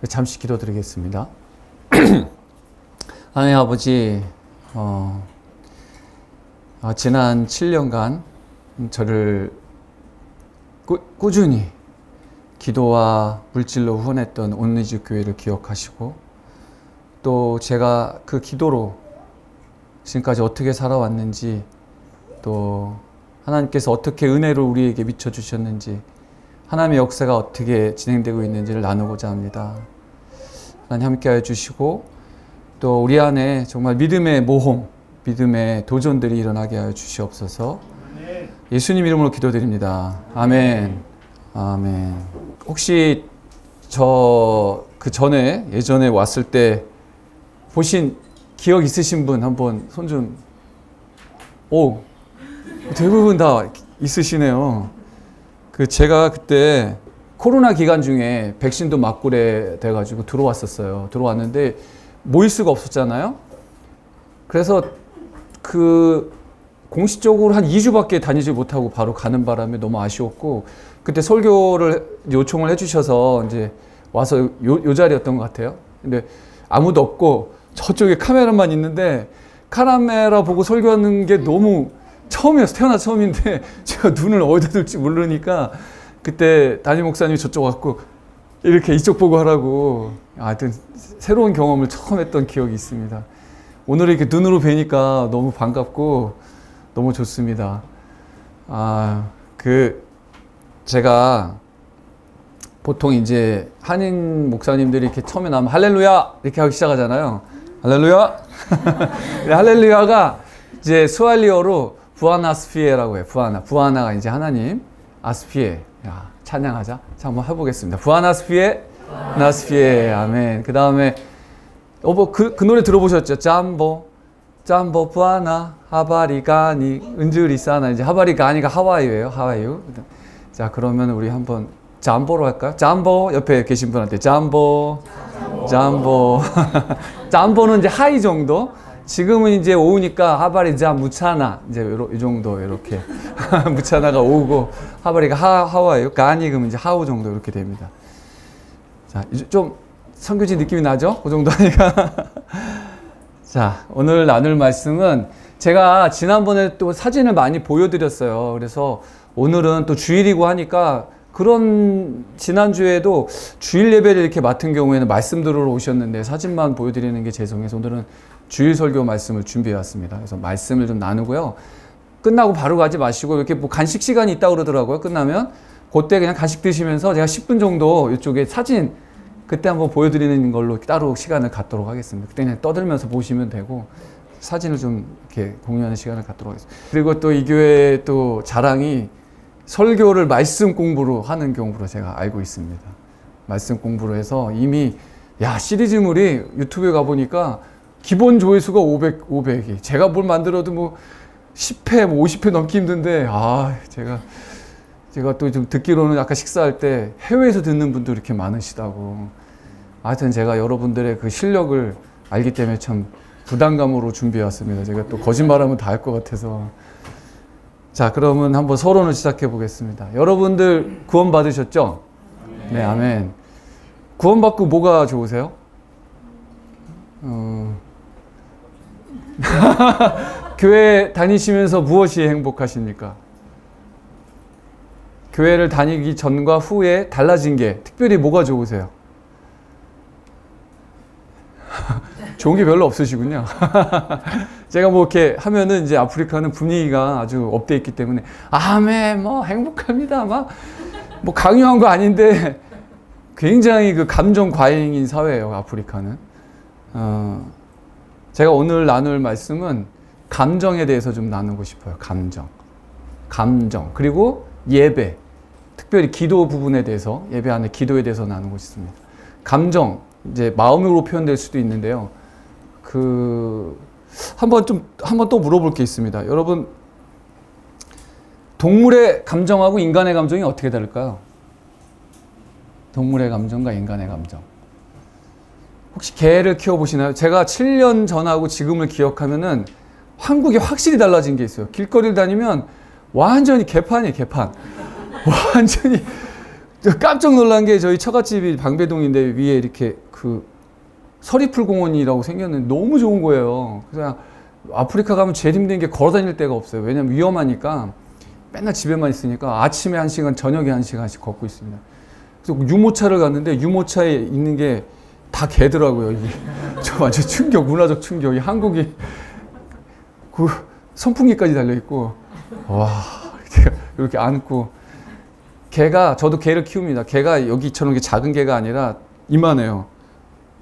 잠시 기도드리겠습니다. 하나님 아버지, 지난 7년간 저를 꾸준히 기도와 물질로 후원했던 온리즈 교회를 기억하시고, 또 제가 그 기도로 지금까지 어떻게 살아왔는지, 또 하나님께서 어떻게 은혜를 우리에게 미쳐주셨는지, 하나님의 역사가 어떻게 진행되고 있는지를 나누고자 합니다. 하나님 함께하여 주시고, 또 우리 안에 정말 믿음의 모험, 믿음의 도전들이 일어나게 하여 주시옵소서. 예수님 이름으로 기도드립니다. 아멘. 아멘. 혹시 그 전에 예전에 왔을 때 보신 기억 있으신 분 한번 손 좀. 오, 대부분 다 있으시네요. 제가 그때 코로나 기간 중에 백신도 맞고 돼가지고 들어왔었어요. 들어왔는데 모일 수가 없었잖아요. 그래서 공식적으로 한 2주밖에 다니지 못하고 바로 가는 바람에 너무 아쉬웠고, 그때 설교를 요청을 해주셔서 이제 와서 요 자리였던 것 같아요. 근데 아무도 없고 저쪽에 카메라만 있는데, 카메라 보고 설교하는 게 너무 처음이었어요. 태어나 처음인데 제가 눈을 어디다 둘지 모르니까 그때 담임 목사님이 저쪽 왔고 이렇게 이쪽 보고 하라고, 하여튼 새로운 경험을 처음 했던 기억이 있습니다. 오늘 이렇게 눈으로 뵈니까 너무 반갑고 너무 좋습니다. 제가 보통 이제 한인 목사님들이 이렇게 처음에 나오면 할렐루야 이렇게 하기 시작하잖아요. 할렐루야. 할렐루야가 이제 스왈리어로 부아나스피에라고 해요. 부아나가 이제 하나님, 아스피에. 야, 찬양하자. 자, 한번 해보겠습니다. 부아나스피에, 나스피에, 아멘. 그 다음에 그 노래 들어보셨죠? 잠보, 부아나, 하바리가니, 은주리사나. 이제 하바리가니가 하와이예요. 하와이유. 자, 그러면 우리 한번 잠보로 할까요? 잠보, 옆에 계신 분한테 잠보. 잠보는 이제 하이 정도. 지금은 이제 오우니까 하바리자 무차나, 이제 이 정도, 이렇게. 무차나가 오우고, 하바리가 하와예요. 가니 그러면 이제 하우 정도 이렇게 됩니다. 자, 좀 선교지 느낌이 나죠? 그 정도 하니까. 자, 오늘 나눌 말씀은 제가 지난번에 또 사진을 많이 보여드렸어요. 그래서 오늘은 또 주일이고 하니까, 그런 지난주에도 주일 예배를 이렇게 맡은 경우에는 말씀 들으러 오셨는데 사진만 보여드리는 게 죄송해서 오늘은 주일 설교 말씀을 준비해 왔습니다. 그래서 말씀을 좀 나누고요. 끝나고 바로 가지 마시고 이렇게 뭐 간식 시간이 있다고 그러더라고요. 끝나면 그때 그냥 간식 드시면서 제가 10분 정도 이쪽에 사진 그때 한번 보여드리는 걸로 따로 시간을 갖도록 하겠습니다. 그때 그냥 떠들면서 보시면 되고 사진을 좀 이렇게 공유하는 시간을 갖도록 하겠습니다. 그리고 또 이 교회의 또 자랑이 설교를 말씀 공부로 하는 경우로 제가 알고 있습니다. 말씀 공부로 해서 이미 시리즈물이 유튜브에 가보니까 기본 조회수가 500이. 제가 뭘 만들어도 뭐 10회, 50회 넘기 힘든데, 제가 또 좀 듣기로는 아까 식사할 때 해외에서 듣는 분도 이렇게 많으시다고. 하여튼 제가 여러분들의 그 실력을 알기 때문에 참 부담감으로 준비해 왔습니다. 제가 또 거짓말하면 다 할 것 같아서. 자, 그러면 한번 서론을 시작해 보겠습니다. 여러분들 구원 받으셨죠? 네, 아멘. 구원 받고 뭐가 좋으세요? 교회 다니시면서 무엇이 행복하십니까? 교회를 다니기 전과 후에 달라진 게 특별히 뭐가 좋으세요? 좋은 게 별로 없으시군요. 제가 뭐 이렇게 하면은 이제 아프리카는 분위기가 아주 업돼 있기 때문에 아멘, 뭐 행복합니다. 뭐 강요한 거 아닌데 굉장히 그 감정 과잉인 사회예요, 아프리카는. 제가 오늘 나눌 말씀은 감정에 대해서 좀 나누고 싶어요. 감정. 그리고 예배. 특별히 기도 부분에 대해서, 예배 안에 기도에 대해서 나누고 싶습니다. 감정, 이제 마음으로 표현될 수도 있는데요. 한번 또 물어볼 게 있습니다. 여러분, 동물의 감정하고 인간의 감정이 어떻게 다를까요? 동물의 감정과 인간의 감정. 혹시 개를 키워보시나요? 제가 7년 전하고 지금을 기억하면은 한국이 확실히 달라진 게 있어요. 길거리를 다니면 완전히 개판이에요, 개판. 완전히 깜짝 놀란 게 저희 처갓집이 방배동인데 위에 이렇게 그 서리풀 공원이라고 생겼는데 너무 좋은 거예요. 그래서 아프리카 가면 제일 힘든 게 걸어 다닐 데가 없어요. 왜냐면 위험하니까 맨날 집에만 있으니까 아침에 1시간, 저녁에 1시간씩 걷고 있습니다. 그래서 유모차를 갔는데 유모차에 있는 게 다 개더라고요. 이게. 저 완전 충격, 문화적 충격이. 한국이 그 선풍기까지 달려있고, 와, 이렇게 안고. 개가, 저도 개를 키웁니다. 개가 여기처럼 작은 개가 아니라 이만해요.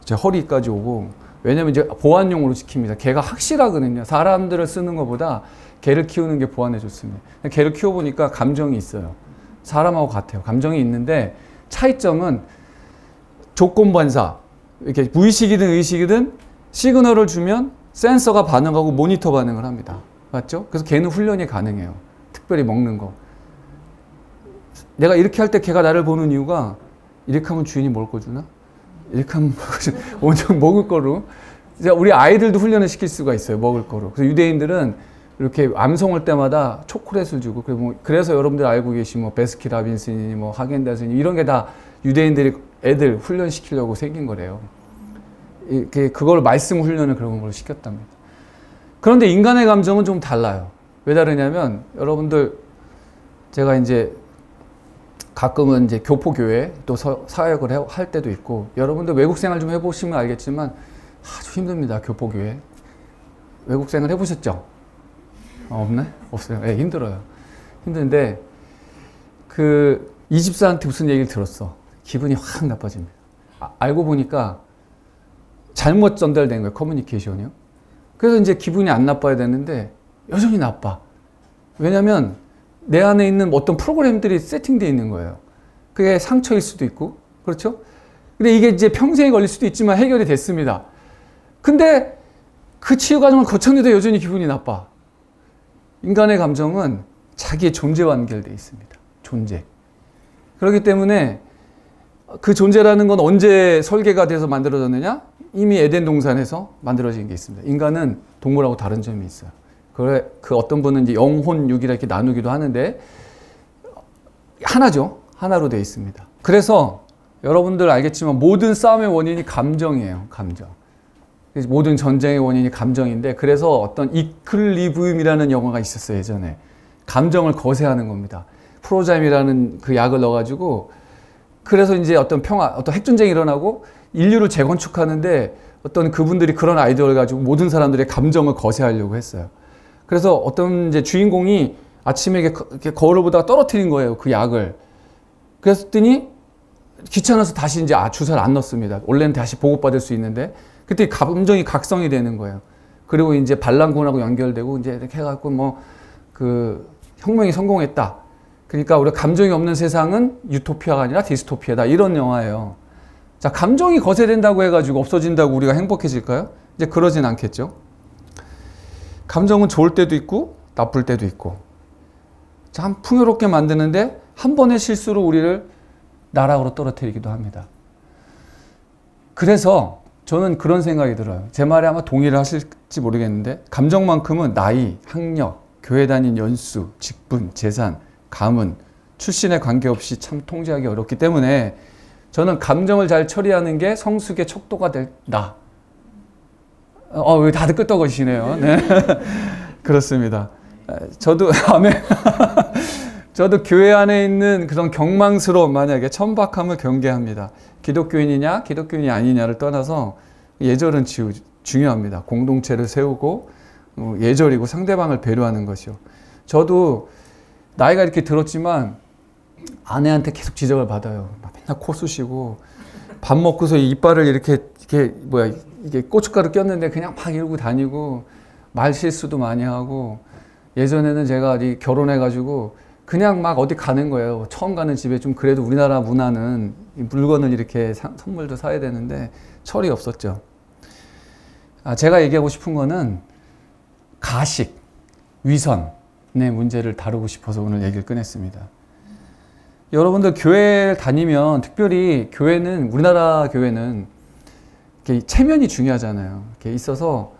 제 허리까지 오고. 왜냐면 이제 보안용으로 지킵니다. 개가 확실하거든요. 사람들을 쓰는 것보다 개를 키우는 게 보안에 좋습니다. 개를 키워보니까 감정이 있어요. 사람하고 같아요. 감정이 있는데 차이점은 조건반사, 이렇게 무의식이든 의식이든 시그널을 주면 센서가 반응하고 모니터 반응을 합니다. 맞죠? 그래서 개는 훈련이 가능해요. 특별히 먹는 거. 내가 이렇게 할 때 개가 나를 보는 이유가 이렇게 하면 주인이 먹을 거 주나? 이렇게 하면 온전 먹을 거로. 우리 아이들도 훈련을 시킬 수가 있어요. 먹을 거로. 그래서 유대인들은 이렇게 암송할 때마다 초콜릿을 주고, 그래서 여러분들 알고 계신 뭐 베스킨라빈스니 뭐 하겐다즈니 이런 게 다 유대인들이 애들 훈련시키려고 생긴 거래요. 그걸 말씀 훈련을 그런 걸로 시켰답니다. 그런데 인간의 감정은 좀 달라요. 왜 다르냐면 여러분들 제가 이제 가끔은 이제 교포교회 또 사역을 할 때도 있고, 여러분들 외국 생활 좀 해보시면 알겠지만 아주 힘듭니다. 교포교회. 외국 생활 해보셨죠? 없네? 없어요. 네, 힘들어요. 힘든데 그 이집사한테 무슨 얘기를 들었어. 기분이 확 나빠집니다. 알고 보니까 잘못 전달된 거예요. 커뮤니케이션이요. 그래서 이제 기분이 안 나빠야 되는데 여전히 나빠. 왜냐면 내 안에 있는 어떤 프로그램들이 세팅되어 있는 거예요. 그게 상처일 수도 있고, 그렇죠? 근데 이게 이제 평생에 걸릴 수도 있지만 해결이 됐습니다. 근데 그 치유 과정을 거쳤는데도 여전히 기분이 나빠. 인간의 감정은 자기의 존재와 연결되어 있습니다. 존재. 그렇기 때문에 그 존재라는 건 언제 설계가 돼서 만들어졌느냐? 이미 에덴 동산에서 만들어진 게 있습니다. 인간은 동물하고 다른 점이 있어요. 그 어떤 분은 이제 영혼, 육이라 이렇게 나누기도 하는데 하나죠. 하나로 되어 있습니다. 그래서 여러분들 알겠지만 모든 싸움의 원인이 감정이에요. 감정. 모든 전쟁의 원인이 감정인데, 그래서 어떤 이클리브리움이라는 영화가 있었어요. 예전에. 감정을 거세하는 겁니다. 프로잠이라는 그 약을 넣어가지고, 그래서 이제 어떤 어떤 핵전쟁이 일어나고 인류를 재건축하는데 어떤 그분들이 그런 아이디어를 가지고 모든 사람들의 감정을 거세하려고 했어요. 그래서 어떤 이제 주인공이 아침에 이렇게 거울을 보다가 떨어뜨린 거예요. 그 약을. 그랬더니 귀찮아서 다시 이제 주사를 안 넣습니다. 원래는 다시 보급받을 수 있는데, 그때 감정이 각성이 되는 거예요. 그리고 이제 반란군하고 연결되고 이제 이렇게 해갖고 뭐 그 혁명이 성공했다. 그러니까 우리가 감정이 없는 세상은 유토피아가 아니라 디스토피아다. 이런 영화예요. 자, 감정이 거세된다고 해가지고 없어진다고 우리가 행복해질까요? 이제 그러진 않겠죠. 감정은 좋을 때도 있고 나쁠 때도 있고, 참 풍요롭게 만드는데 한 번의 실수로 우리를 나락으로 떨어뜨리기도 합니다. 그래서 저는 그런 생각이 들어요. 제 말에 아마 동의를 하실지 모르겠는데, 감정만큼은 나이, 학력, 교회 다닌 연수, 직분, 재산, 가문, 출신에 관계없이 참 통제하기 어렵기 때문에 저는 감정을 잘 처리하는 게 성숙의 척도가 된다. 왜 다들 끄떡거리시네요. 네. 그렇습니다. 저도, 아멘. 저도 교회 안에 있는 그런 경망스러운, 만약에 천박함을 경계합니다. 기독교인이냐, 기독교인이 아니냐를 떠나서 예절은 중요합니다. 공동체를 세우고 예절이고 상대방을 배려하는 것이요. 저도 나이가 이렇게 들었지만 아내한테 계속 지적을 받아요. 맨날 코 쑤시고, 밥 먹고서 이빨을 이게 고춧가루 꼈는데 그냥 막 이러고 다니고, 말 실수도 많이 하고, 예전에는 제가 결혼해가지고 그냥 막 어디 가는 거예요. 처음 가는 집에 좀 그래도 우리나라 문화는 물건을 이렇게 선물도 사야 되는데 철이 없었죠. 제가 얘기하고 싶은 거는 가식, 위선의 문제를 다루고 싶어서 오늘 얘기를 꺼냈습니다. 여러분들 교회를 다니면, 특별히 교회는, 우리나라 교회는 이렇게 체면이 중요하잖아요. 이렇게 있어서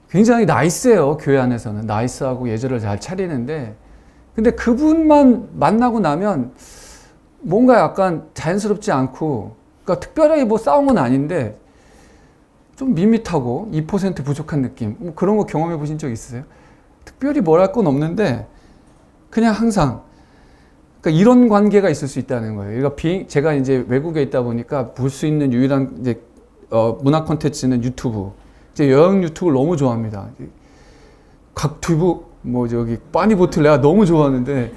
굉장히 나이스해요. 교회 안에서는 나이스하고 예절을 잘 차리는데, 근데 그분만 만나고 나면 뭔가 약간 자연스럽지 않고, 그러니까 특별하게 뭐 싸운 건 아닌데 좀 밋밋하고 2% 부족한 느낌. 뭐 그런 거 경험해 보신 적 있으세요? 특별히 뭘 할 건 없는데 그냥 항상, 그러니까 이런 관계가 있을 수 있다는 거예요. 그러니까 제가 이제 외국에 있다 보니까 볼 수 있는 유일한 이제 문화 콘텐츠는 유튜브. 이제 여행 유튜브를 너무 좋아합니다. 각 튜브 뭐 저기 빠니보틀 내가 너무 좋아하는데,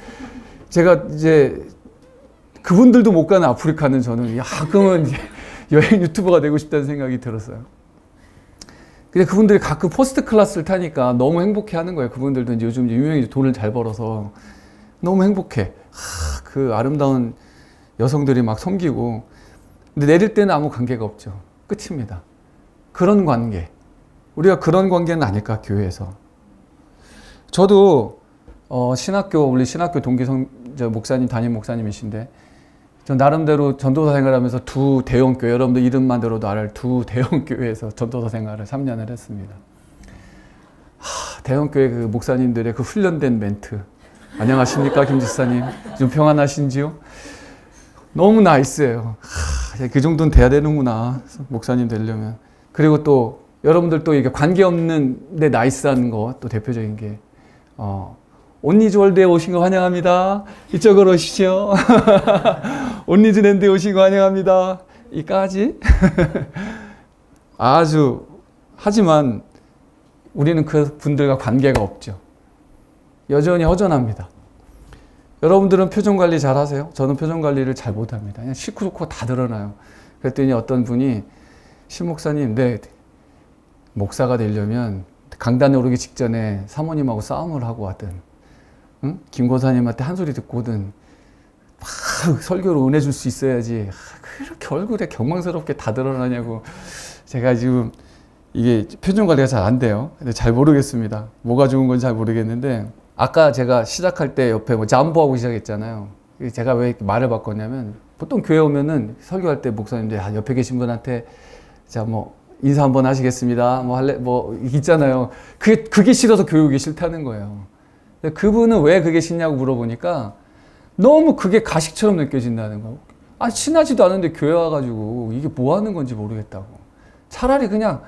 제가 이제 그분들도 못 가는 아프리카는 저는 그러면 이제 여행 유튜버가 되고 싶다는 생각이 들었어요. 근데 그분들이 가끔 퍼스트 클래스를 타니까 너무 행복해 하는 거예요. 그분들도 이제 요즘 유명히 돈을 잘 벌어서 너무 행복해. 그 아름다운 여성들이 막 섬기고. 근데 내릴 때는 아무 관계가 없죠. 끝입니다. 그런 관계. 우리가 그런 관계는 아닐까, 교회에서. 저도 우리 신학교 동기 목사님, 담임 목사님이신데, 전 나름대로 전도사 생활하면서 두 대형교회, 여러분들 이름만 들어도 알을 두 대형교회에서 전도사 생활을 3년을 했습니다. 대형교회 그 목사님들의 그 훈련된 멘트. 안녕하십니까, 김 지사님. 좀 평안하신지요? 너무 나이스해요. 그 정도는 돼야 되는구나, 목사님 되려면. 그리고 또 여러분들 또 이게 관계없는데 나이스한 거, 또 대표적인 게 온리즈월드에 오신 거 환영합니다. 이쪽으로 오시죠. 온리즈랜드에 오신 거 환영합니다. 이까지. 하지만 우리는 그 분들과 관계가 없죠. 여전히 허전합니다. 여러분들은 표정 관리 잘 하세요? 저는 표정 관리를 잘 못합니다. 그냥 시크좋고 다 드러나요. 그랬더니 어떤 분이, 신 목사님, 네, 목사가 되려면 강단에 오르기 직전에 사모님하고 싸움을 하고 왔든, 응? 김 권사님한테 한 소리 듣고든 막 설교로 은혜 줄 수 있어야지 그렇게 얼굴에 경망스럽게 다 드러나냐고. 제가 지금 이게 표정 관리가 잘 안 돼요. 근데 잘 모르겠습니다. 뭐가 좋은 건지 잘 모르겠는데, 아까 제가 시작할 때 옆에 뭐 잠보하고 시작했잖아요. 제가 왜 이렇게 말을 바꿨냐면, 보통 교회 오면은 설교할 때 목사님들 옆에 계신 분한테 자 뭐 인사 한번 하시겠습니다. 뭐 있잖아요. 그게 싫어서 교육이 싫다는 거예요. 근데 그분은 왜 그게 싫냐고 물어보니까 너무 그게 가식처럼 느껴진다는 거예요. 친하지도 않은데 교회 와가지고 이게 뭐 하는 건지 모르겠다고. 차라리 그냥,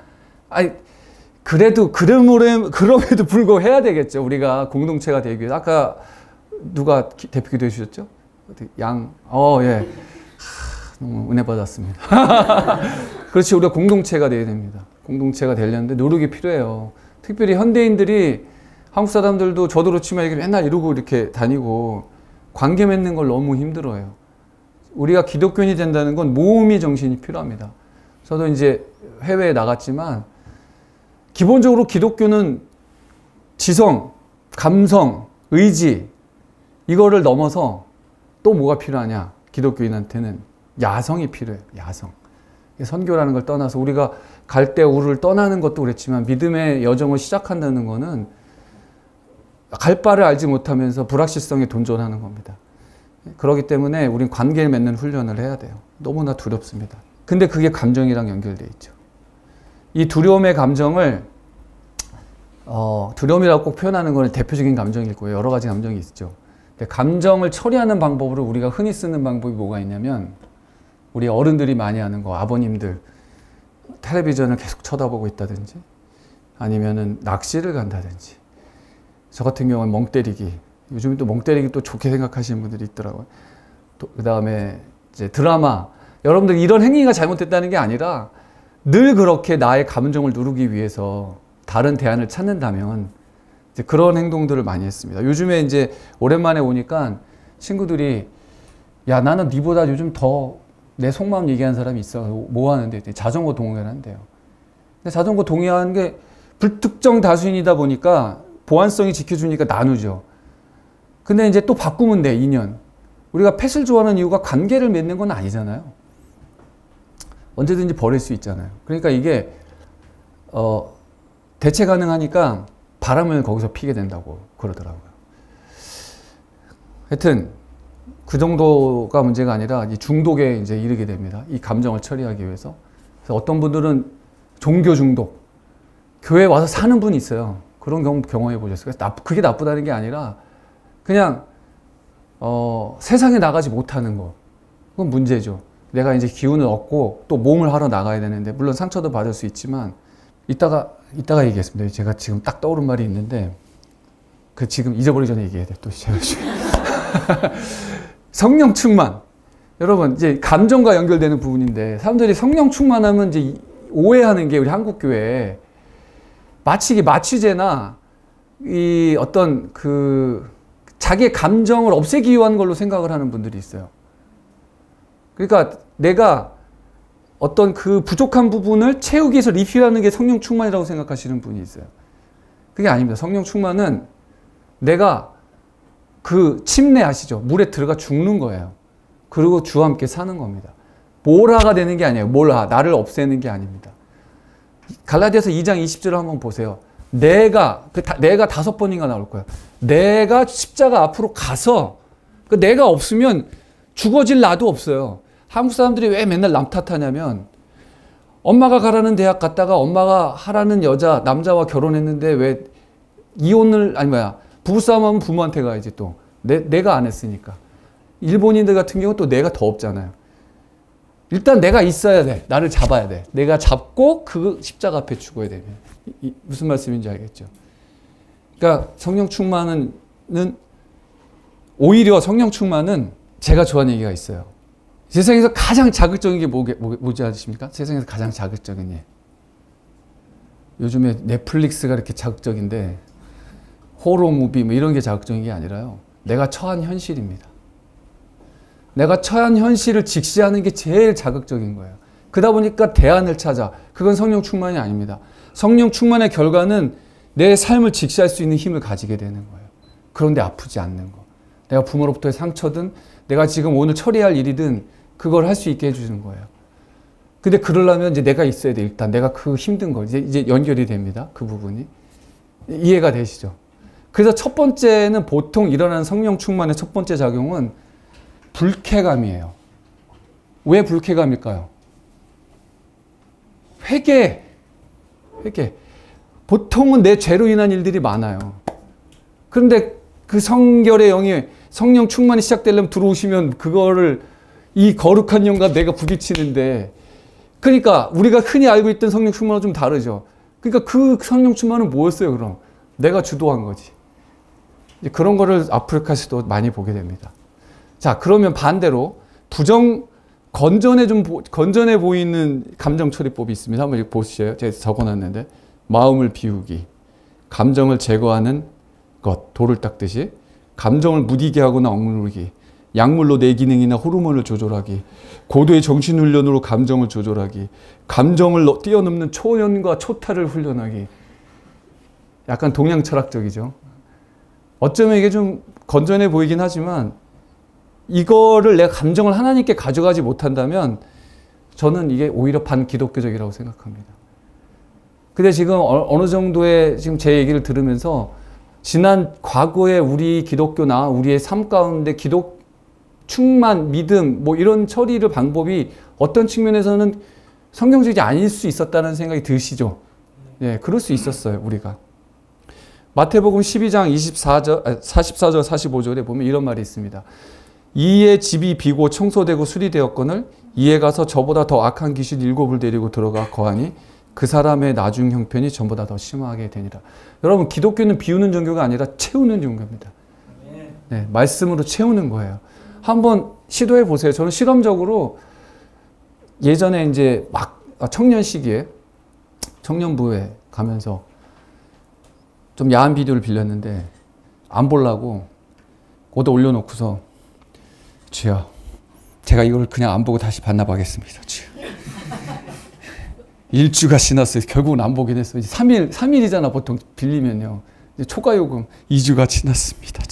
그럼에도 불구하고 해야 되겠죠. 우리가 공동체가 되기 위해서. 아까 누가 대표 기도해 주셨죠? 예. 너무 은혜 받았습니다. 그렇지, 우리가 공동체가 되어야 됩니다. 공동체가 되려는데 노력이 필요해요. 특별히 현대인들이, 한국 사람들도 저도 그렇지만 이게 맨날 이러고 이렇게 다니고 관계 맺는 걸 너무 힘들어요. 우리가 기독교인이 된다는 건 모험의 정신이 필요합니다. 저도 이제 해외에 나갔지만 기본적으로 기독교는 지성, 감성, 의지, 이거를 넘어서 또 뭐가 필요하냐? 기독교인한테는 야성이 필요해요. 야성. 선교라는 걸 떠나서 우리가 갈대우를 떠나는 것도 그랬지만, 믿음의 여정을 시작한다는 거는 갈 바를 알지 못하면서 불확실성에 돈존하는 겁니다. 그렇기 때문에 우린 관계를 맺는 훈련을 해야 돼요. 너무나 두렵습니다. 근데 그게 감정이랑 연결되어 있죠. 이 두려움의 감정을 두려움이라고 꼭 표현하는 건 대표적인 감정일 거예요. 여러 가지 감정이 있죠. 근데 감정을 처리하는 방법으로 우리가 흔히 쓰는 방법이 뭐가 있냐면, 우리 어른들이 많이 하는 거, 아버님들 텔레비전을 계속 쳐다보고 있다든지, 아니면은 낚시를 간다든지, 저 같은 경우는 멍 때리기. 요즘 또 멍 때리기 또 좋게 생각하시는 분들이 있더라고요. 그 다음에 이제 드라마. 여러분들 이런 행위가 잘못됐다는 게 아니라 늘 그렇게 나의 감정을 누르기 위해서 다른 대안을 찾는다면 이제 그런 행동들을 많이 했습니다. 요즘에 이제 오랜만에 오니까 친구들이, 야, 나는 니보다 요즘 더 내 속마음 얘기하는 사람이 있어. 뭐 하는데? 자전거 동호회를 한대요. 근데 자전거 동호회하는 게 불특정 다수인이다 보니까 보안성이 지켜주니까 나누죠. 근데 이제 또 바꾸면 돼, 2년. 우리가 펫을 좋아하는 이유가 관계를 맺는 건 아니잖아요. 언제든지 버릴 수 있잖아요. 그러니까 이게 대체 가능하니까 바람을 거기서 피게 된다고 그러더라고요. 하여튼 그 정도가 문제가 아니라 이 중독에 이제 이르게 됩니다. 이 감정을 처리하기 위해서. 그래서 어떤 분들은 종교 중독, 교회에 와서 사는 분이 있어요. 그런 경험 경험해 보셨어요? 그게 나쁘다는 게 아니라 그냥 세상에 나가지 못하는 거. 그건 문제죠. 내가 이제 기운을 얻고 또 몸을 하러 나가야 되는데, 물론 상처도 받을 수 있지만, 이따가 얘기했습니다. 제가 지금 딱 떠오른 말이 있는데, 그 지금 잊어버리기 전에 얘기해야 돼. 또 제가 성령 충만. 여러분, 이제 감정과 연결되는 부분인데, 사람들이 성령 충만하면 이제 오해하는 게 우리 한국교회에 마치 이게 마취제나 이 어떤 그 자기의 감정을 없애기 위한 걸로 생각을 하는 분들이 있어요. 그러니까 내가 어떤 그 부족한 부분을 채우기 위해서 리필하는 게 성령 충만이라고 생각하시는 분이 있어요. 그게 아닙니다. 성령 충만은 내가 그 침례 아시죠? 물에 들어가 죽는 거예요. 그리고 주와 함께 사는 겁니다. 몰아가 되는 게 아니에요. 몰아, 나를 없애는 게 아닙니다. 갈라디아서 2장 20절을 한번 보세요. 내가 5번인가 나올 거예요. 내가 십자가 앞으로 가서, 그 내가 없으면 죽어질 나도 없어요. 한국 사람들이 왜 맨날 남 탓하냐면, 엄마가 가라는 대학 갔다가 엄마가 하라는 남자와 결혼했는데 왜 이혼을, 부부싸움 하면 부모한테 가야지 또. 내가 안 했으니까. 일본인들 같은 경우 또 내가 더 없잖아요. 일단 내가 있어야 돼. 나를 잡아야 돼. 내가 잡고 그 십자가 앞에 죽어야 되면. 무슨 말씀인지 알겠죠? 그러니까 성령 충만은, 오히려 성령 충만은 제가 좋아하는 얘기가 있어요. 세상에서 가장 자극적인 게 뭐지 아십니까? 세상에서 가장 자극적인 예. 요즘에 넷플릭스가 이렇게 자극적인데, 호러 무비 뭐 이런 게 자극적인 게 아니라요. 내가 처한 현실입니다. 내가 처한 현실을 직시하는 게 제일 자극적인 거예요. 그러다 보니까 대안을 찾아. 그건 성령 충만이 아닙니다. 성령 충만의 결과는 내 삶을 직시할 수 있는 힘을 가지게 되는 거예요. 그런데 아프지 않는 거. 내가 부모로부터의 상처든 내가 지금 오늘 처리할 일이든 그걸 할 수 있게 해주는 거예요. 근데 그러려면 이제 내가 있어야 돼. 일단 내가 그 힘든 거 이제 연결이 됩니다. 그 부분이. 이해가 되시죠? 그래서 첫 번째는 보통 일어나는 성령 충만의 첫 번째 작용은 불쾌감이에요. 왜 불쾌감일까요? 회개. 보통은 내 죄로 인한 일들이 많아요. 그런데 그 성결의 영이 성령 충만이 시작되려면 들어오시면 그거를 이 거룩한 영과 내가 부딪히는데, 그러니까 우리가 흔히 알고 있던 성령 충만은 좀 다르죠. 그러니까 그 성령 충만은 뭐였어요, 그럼? 내가 주도한 거지. 이제 그런 거를 아프리카에서도 많이 보게 됩니다. 자, 그러면 반대로 건전해 보이는 감정 처리법이 있습니다. 한번 보시죠. 제가 적어놨는데, 마음을 비우기, 감정을 제거하는 것, 돌을 닦듯이, 감정을 무디게 하거나 억누르기, 약물로 내 기능이나 호르몬을 조절하기, 고도의 정신훈련으로 감정을 조절하기, 감정을 뛰어넘는 초연과 초탈을 훈련하기. 약간 동양 철학적이죠. 어쩌면 이게 좀 건전해 보이긴 하지만, 이거를 내가 감정을 하나님께 가져가지 못한다면 저는 이게 오히려 반기독교적이라고 생각합니다. 근데 지금 어느 정도의 지금 제 얘기를 들으면서 지난 과거의 우리 기독교나 우리의 삶 가운데 기독 충만, 믿음 뭐 이런 처리를 방법이 어떤 측면에서는 성경적이지 아닐 수 있었다는 생각이 드시죠? 예, 그럴 수 있었어요, 우리가. 마태복음 12장 44절 45절에 보면 이런 말이 있습니다. 이에 집이 비고 청소되고 수리되었거늘 이에 가서 저보다 더 악한 귀신 7을 데리고 들어가 거하니 그 사람의 나중 형편이 전보다 더 심하게 되니라. 여러분, 기독교는 비우는 종교가 아니라 채우는 종교입니다. 네, 말씀으로 채우는 거예요. 한번 시도해 보세요. 저는 실험적으로 예전에 이제 막 청년 시기에 청년부에 가면서 좀 야한 비디오를 빌렸는데 안 보려고 거기다 올려놓고서, 주여, 제가 이걸 그냥 안 보고 다시 반납하겠습니다. 주여. 일주가 지났어요. 결국은 안 보긴 했어요. 이제 3일이잖아, 보통 빌리면요. 이제 초과요금 2주가 지났습니다.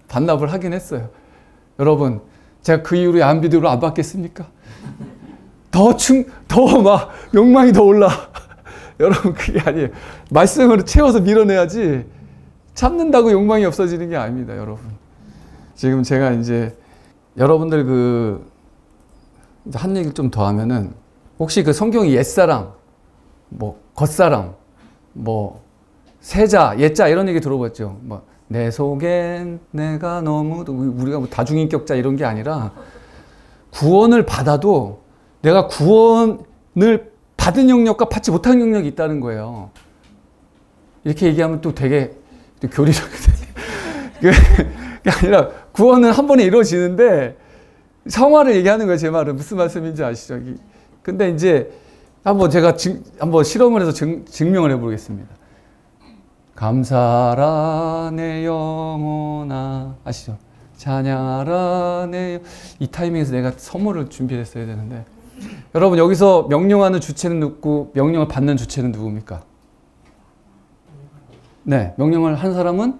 반납을 하긴 했어요. 여러분, 제가 그 이후로 야한 비디오를 안 받겠습니까? 더 막 욕망이 더 올라. 여러분, 그게 아니에요. 말씀으로 채워서 밀어내야지 참는다고 욕망이 없어지는 게 아닙니다, 여러분. 지금 제가 이제 여러분들 한 얘기를 좀 더 하면은, 혹시 그 성경이 옛사람, 뭐 겉사람, 뭐 세자, 옛자 이런 얘기 들어봤죠? 뭐 내 속엔 내가 너무, 우리가 뭐 다중인격자 이런 게 아니라 구원을 받아도 내가 구원을 받은 영역과 받지 못한 영역이 있다는 거예요. 이렇게 얘기하면 또 되게 또 교리적이거든요. 그게 아니라 구원은 한 번에 이루어지는데 성화를 얘기하는 거예요. 제 말은 무슨 말씀인지 아시죠? 근데 이제 한번 제가 한번 실험을 해서 증명을 해보겠습니다. 감사하라 내 영혼아, 아시죠? 찬양하라 내, 이 타이밍에서 내가 선물을 준비했어야 되는데, 여러분 여기서 명령하는 주체는 누구, 명령을 받는 주체는 누굽니까? 네, 명령을 한 사람은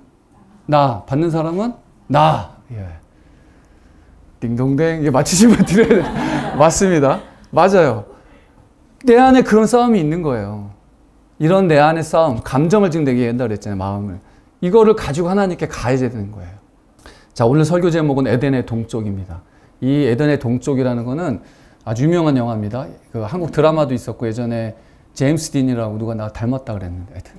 나, 받는 사람은 나. 예. 딩동댕, 이게 맞히시면 드려야 돼. 맞습니다. 맞아요. 내 안에 그런 싸움이 있는 거예요. 이런 내 안의 싸움, 감정을 지금 내게 옛날에 했잖아요. 마음을. 이거를 가지고 하나님께 가야 되는 거예요. 자, 오늘 설교 제목은 에덴의 동쪽입니다. 이 에덴의 동쪽이라는 거는 아주 유명한 영화입니다. 그 한국 드라마도 있었고, 예전에 제임스 딘이라고 누가 나 닮았다 그랬는데, 하여튼.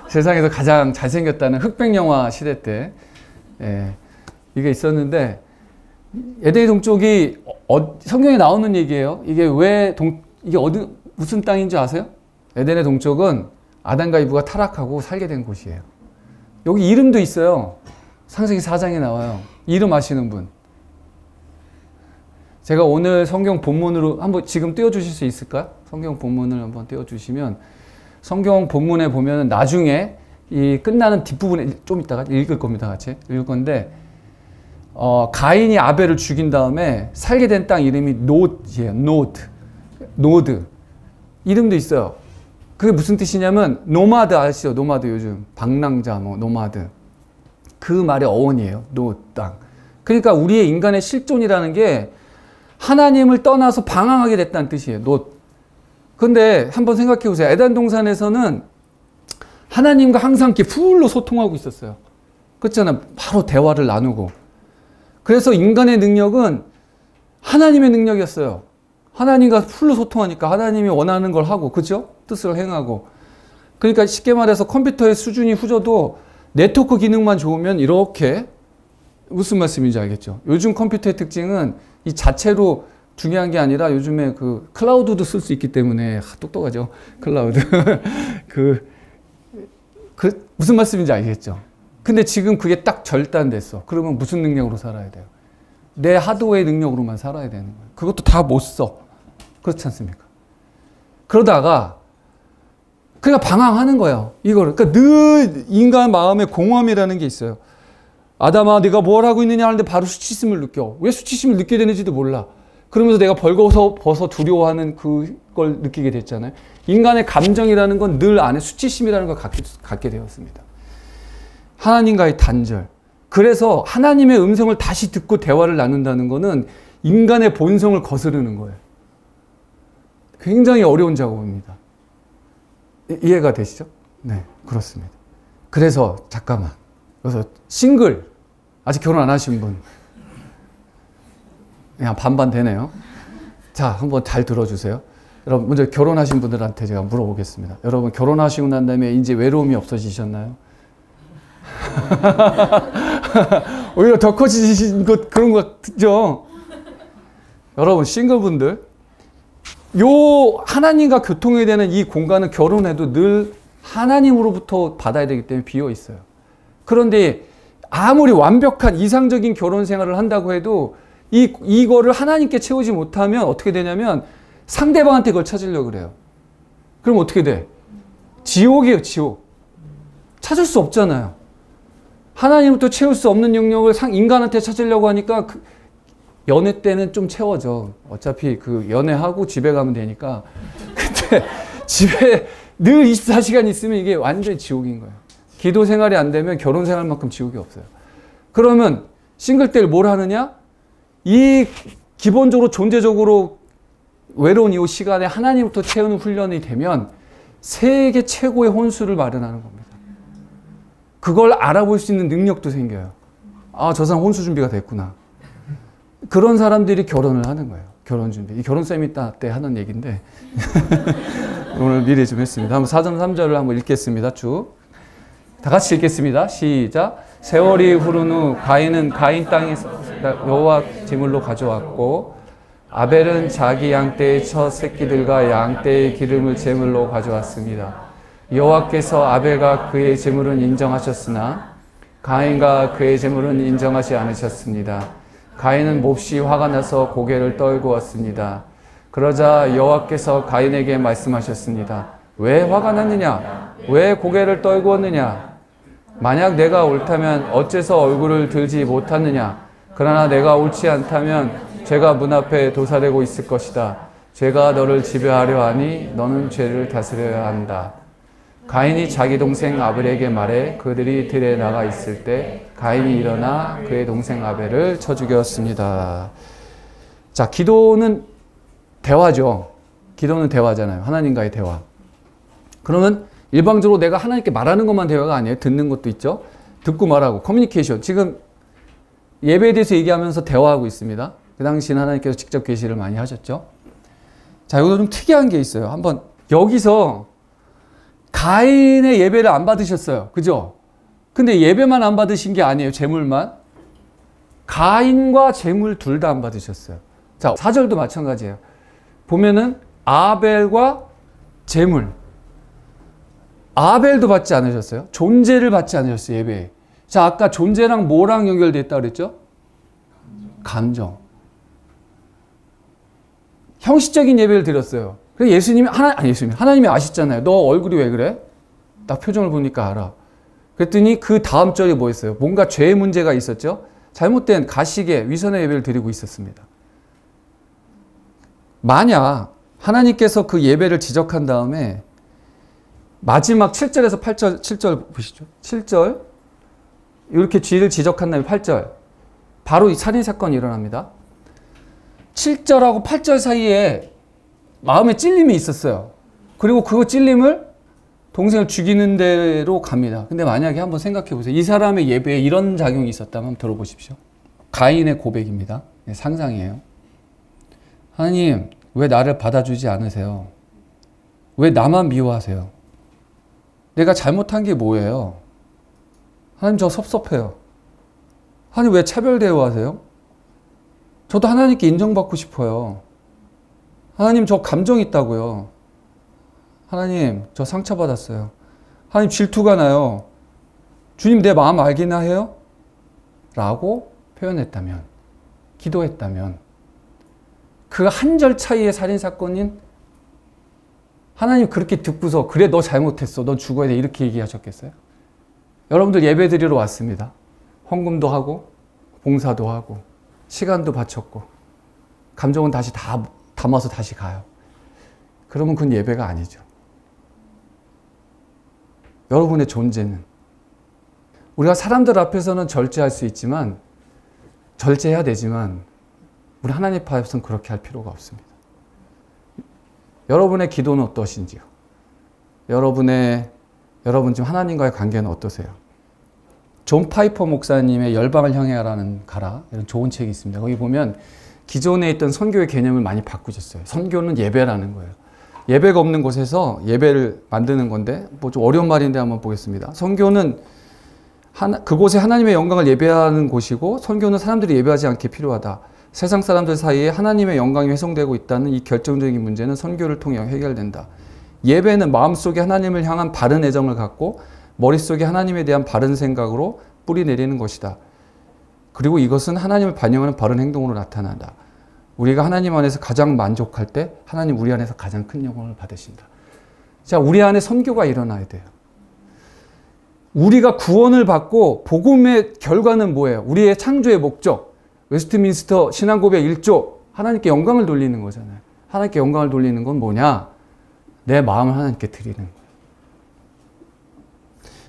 세상에서 가장 잘생겼다는 흑백 영화 시대 때, 예, 이게 있었는데, 에덴의 동쪽이 성경에 나오는 얘기예요. 이게 이게 무슨 땅인 줄 아세요? 에덴의 동쪽은 아담과 이브가 타락하고 살게 된 곳이에요. 여기 이름도 있어요. 창세기 4장에 나와요. 이름 아시는 분? 제가 오늘 성경 본문으로 한번 지금 띄워주실 수 있을까요? 성경 본문을 한번 띄워주시면, 성경 본문에 보면 나중에 이 끝나는 뒷부분에 좀 이따가 읽을 겁니다. 같이 읽을 건데, 가인이 아벨을 죽인 다음에 살게 된 땅 이름이 노드예요. 노드. 이름도 있어요. 그게 무슨 뜻이냐면, 노마드 아시죠? 노마드 요즘 방랑자, 노마드. 그 말의 어원이에요. 노 땅. 그러니까 우리의 인간의 실존이라는 게 하나님을 떠나서 방황하게 됐다는 뜻이에요. 근데 한번 생각해 보세요. 에덴 동산에서는 하나님과 항상 이렇게 풀로 소통하고 있었어요. 그렇잖아요. 바로 대화를 나누고. 그래서 인간의 능력은 하나님의 능력이었어요. 하나님과 풀로 소통하니까 하나님이 원하는 걸 하고, 그죠? 뜻을 행하고. 그러니까 쉽게 말해서 컴퓨터의 수준이 후져도 네트워크 기능만 좋으면 이렇게, 무슨 말씀인지 알겠죠? 요즘 컴퓨터의 특징은 이 자체로 중요한 게 아니라 요즘에 그 클라우드도 쓸 수 있기 때문에, 똑똑하죠? 클라우드. 무슨 말씀인지 알겠죠? 근데 지금 그게 딱 절단됐어. 그러면 무슨 능력으로 살아야 돼요? 내 하드웨어 능력으로만 살아야 되는 거예요. 그것도 다 못 써. 그렇지 않습니까? 그러다가 그냥 방황하는 거예요. 이거를. 그러니까 늘 인간 마음에 공허함이라는 게 있어요. 아담아, 네가 뭘 하고 있느냐 하는데 바로 수치심을 느껴. 왜 수치심을 느끼게 되는지도 몰라. 그러면서 내가 벌거벗어 두려워하는 그걸 느끼게 됐잖아요. 인간의 감정이라는 건 늘 안에 수치심이라는 걸 갖게 되었습니다. 하나님과의 단절. 그래서 하나님의 음성을 다시 듣고 대화를 나눈다는 거는 인간의 본성을 거스르는 거예요. 굉장히 어려운 작업입니다. 이해가 되시죠? 네, 그렇습니다. 그래서 잠깐만. 그래서 싱글, 아직 결혼 안 하신 분. 그냥 반반 되네요. 자, 한번 잘 들어주세요. 여러분, 먼저 결혼하신 분들한테 제가 물어보겠습니다. 여러분, 결혼하시고 난 다음에 이제 외로움이 없어지셨나요? 오히려 더 커지신 것, 그런 것 같죠? 여러분, 싱글분들, 하나님과 교통해야 되는 이 공간은 결혼해도 늘 하나님으로부터 받아야 되기 때문에 비어 있어요. 그런데 아무리 완벽한 이상적인 결혼 생활을 한다고 해도 이거를 하나님께 채우지 못하면 어떻게 되냐면 상대방한테 그걸 찾으려고 그래요. 그럼 어떻게 돼? 지옥이에요, 지옥. 찾을 수 없잖아요. 하나님부터 채울 수 없는 영역을 인간한테 찾으려고 하니까 연애 때는 좀 채워져. 어차피 그 연애하고 집에 가면 되니까. 근데 집에 늘 24시간 있으면 이게 완전히 지옥인 거예요. 기도 생활이 안 되면 결혼 생활만큼 지옥이 없어요. 그러면 싱글 때를 뭘 하느냐? 이 기본적으로 존재적으로 외로운 이 시간에 하나님부터 채우는 훈련이 되면 세계 최고의 혼수를 마련하는 겁니다. 그걸 알아볼 수 있는 능력도 생겨요. 아, 저 사람 혼수 준비가 됐구나. 그런 사람들이 결혼을 하는 거예요. 결혼 준비. 이 결혼 세미나 때 하는 얘기인데 오늘 미리 좀 했습니다. 한번 4절 3절을 한번 읽겠습니다. 쭉. 다 같이 읽겠습니다. 시작. 세월이 흐른 후 가인은 가인 땅에서 여호와 제물로 가져왔고 아벨은 자기 양떼의 첫 새끼들과 양떼의 기름을 제물로 가져왔습니다. 여호와께서 아벨과 그의 제물은 인정하셨으나 가인과 그의 제물은 인정하지 않으셨습니다. 가인은 몹시 화가 나서 고개를 떨구었습니다. 그러자 여호와께서 가인에게 말씀하셨습니다. 왜 화가 났느냐? 왜 고개를 떨구었느냐? 만약 내가 옳다면 어째서 얼굴을 들지 못하느냐? 그러나 내가 옳지 않다면 죄가 문 앞에 도사되고 있을 것이다. 죄가 너를 지배하려 하니 너는 죄를 다스려야 한다. 가인이 자기 동생 아벨에게 말해 그들이 들에 나가 있을 때 가인이 일어나 그의 동생 아벨을 쳐 죽였습니다. 자, 기도는 대화죠. 기도는 대화잖아요. 하나님과의 대화. 그러면 일방적으로 내가 하나님께 말하는 것만 대화가 아니에요. 듣는 것도 있죠. 듣고 말하고 커뮤니케이션. 지금 예배에 대해서 얘기하면서 대화하고 있습니다. 그 당시에는 하나님께서 직접 계시를 많이 하셨죠. 자, 여기서 좀 특이한 게 있어요. 한번 여기서 가인의 예배를 안 받으셨어요. 그죠? 근데 예배만 안 받으신 게 아니에요. 제물만. 가인과 제물 둘 다 안 받으셨어요. 자, 4절도 마찬가지예요. 보면은 아벨과 제물. 아벨도 받지 않으셨어요. 존재를 받지 않으셨어요. 예배에. 자, 아까 존재랑 뭐랑 연결됐다 그랬죠? 감정. 형식적인 예배를 드렸어요. 그래서 하나님이 아시잖아요. 너 얼굴이 왜 그래? 딱 표정을 보니까 알아. 그랬더니 그 다음 절이 뭐였어요? 뭔가 죄의 문제가 있었죠? 잘못된 가식의 위선의 예배를 드리고 있었습니다. 만약 하나님께서 그 예배를 지적한 다음에 마지막 7절에서 8절, 7절 보시죠. 7절. 이렇게 죄를 지적한 다음에 8절. 바로 이 살인사건이 일어납니다. 7절하고 8절 사이에 마음에 찔림이 있었어요. 그리고 그 찔림을 동생을 죽이는 대로 갑니다. 근데 만약에 한번 생각해 보세요. 이 사람의 예배에 이런 작용이 있었다면 들어보십시오. 가인의 고백입니다. 상상이에요. 하나님, 왜 나를 받아주지 않으세요? 왜 나만 미워하세요? 내가 잘못한 게 뭐예요? 하나님, 저 섭섭해요. 하나님, 왜 차별 대우하세요? 저도 하나님께 인정받고 싶어요. 하나님, 저 감정 있다고요. 하나님, 저 상처받았어요. 하나님, 질투가 나요. 주님, 내 마음 알기나 해요? 라고 표현했다면, 기도했다면, 그 한 절 차이의 살인사건인 하나님 그렇게 듣고서 그래 너 잘못했어. 너 죽어야 돼. 이렇게 얘기하셨겠어요? 여러분들 예배 드리러 왔습니다. 헌금도 하고 봉사도 하고 시간도 바쳤고 감정은 다시 다 담아서 다시 가요. 그러면 그건 예배가 아니죠. 여러분의 존재는 우리가 사람들 앞에서는 절제할 수 있지만 절제해야 되지만 우리 하나님 앞에서는 그렇게 할 필요가 없습니다. 여러분의 기도는 어떠신지요? 여러분 지금 하나님과의 관계는 어떠세요? 존 파이퍼 목사님의 열방을 향해 가라는 가라 이런 좋은 책이 있습니다. 거기 보면 기존에 있던 선교의 개념을 많이 바꾸셨어요. 선교는 예배라는 거예요. 예배가 없는 곳에서 예배를 만드는 건데 뭐 좀 어려운 말인데 한번 보겠습니다. 선교는 그곳에 하나님의 영광을 예배하는 곳이고 선교는 사람들이 예배하지 않게 필요하다. 세상 사람들 사이에 하나님의 영광이 훼손되고 있다는 이 결정적인 문제는 선교를 통해 해결된다. 예배는 마음속에 하나님을 향한 바른 애정을 갖고 머릿속에 하나님에 대한 바른 생각으로 뿌리 내리는 것이다. 그리고 이것은 하나님을 반영하는 바른 행동으로 나타난다. 우리가 하나님 안에서 가장 만족할 때 하나님 우리 안에서 가장 큰 영광을 받으신다. 자, 우리 안에 선교가 일어나야 돼요. 우리가 구원을 받고 복음의 결과는 뭐예요? 우리의 창조의 목적. 웨스트민스터 신앙고백 1조. 하나님께 영광을 돌리는 거잖아요. 하나님께 영광을 돌리는 건 뭐냐? 내 마음을 하나님께 드리는 거예요.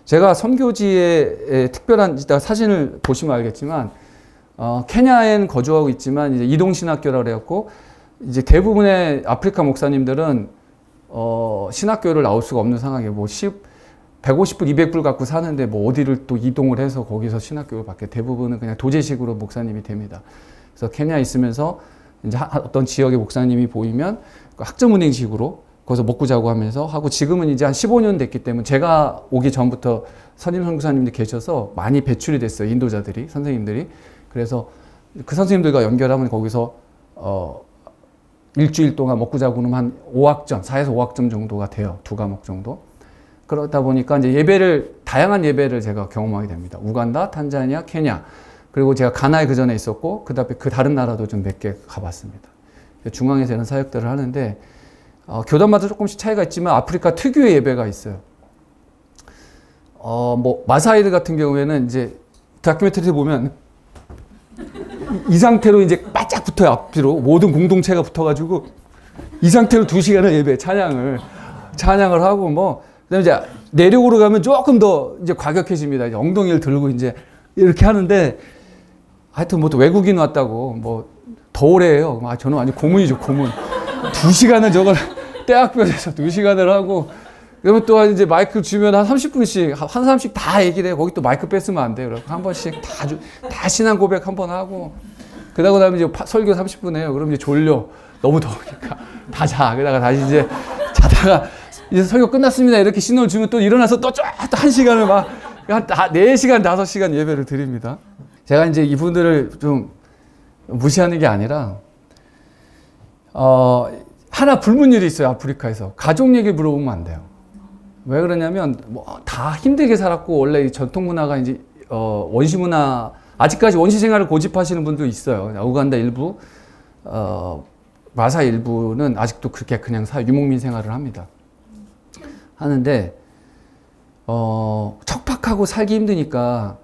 제가 선교지에 특별한 사진을 보시면 알겠지만 케냐엔 거주하고 있지만 이제 이동신학교라고 해갖고 이제 대부분의 아프리카 목사님들은 신학교를 나올 수가 없는 상황이에요. 뭐 150불, 200불 갖고 사는데 뭐 어디를 또 이동을 해서 거기서 신학교를 받게 대부분은 그냥 도제식으로 목사님이 됩니다. 그래서 케냐에 있으면서 이제 어떤 지역의 목사님이 보이면 학점은행식으로 거기서 먹고 자고 하면서 하고 지금은 이제 한 15년 됐기 때문에 제가 오기 전부터 선임 선교사님들이 계셔서 많이 배출이 됐어요. 인도자들이, 선생님들이. 그래서 그 선생님들과 연결하면 거기서 일주일 동안 먹고 자고는 한 5학점, 4에서 5학점 정도가 돼요. 2과목 정도. 그러다 보니까 이제 다양한 예배를 제가 경험하게 됩니다. 우간다, 탄자니아, 케냐. 그리고 제가 가나에 그 전에 있었고, 그 다음에 그 다른 나라도 좀 몇 개 가봤습니다. 중앙에서 이런 사역들을 하는데, 교단마다 조금씩 차이가 있지만 아프리카 특유의 예배가 있어요. 마사이들 같은 경우에는 이제 다큐멘터리 보면 이 상태로 이제 바짝 붙어요. 앞뒤로. 모든 공동체가 붙어가지고 이 상태로 2시간을 예배, 찬양을 하고 그다음에 이제 내륙으로 가면 조금 더 이제 과격해집니다. 이제 엉덩이를 들고 이제 이렇게 하는데 하여튼 또 외국인 왔다고 더 오래 해요. 저는 완전 고문이죠, 고문. 2시간을 저걸 떼학볕에서 2시간을 하고 그러면 또 이제 마이크 주면 한 30분씩, 한 사람씩 다 얘기를 해요. 거기 또 마이크 뺐으면 안 돼요. 한 번씩 다 신앙 고백 한 번 하고, 그다음에 이제 설교 30분 해요. 그럼 이제 졸려. 너무 더우니까. 다 자. 그러다가 다시 이제 자다가, 이제 설교 끝났습니다. 이렇게 신호를 주면 또 일어나서 또 1시간을 한 4시간, 5시간 예배를 드립니다. 제가 이제 이분들을 좀 무시하는 게 아니라, 하나 불문율이 있어요. 아프리카에서. 가족 얘기 물어보면 안 돼요. 왜 그러냐면 다 힘들게 살았고 원래 이 전통 문화가 이제 원시 문화, 아직까지 원시 생활을 고집하시는 분도 있어요. 우간다 일부, 마사 일부는 아직도 그렇게 그냥 유목민 생활을 합니다. 하는데 척박하고 살기 힘드니까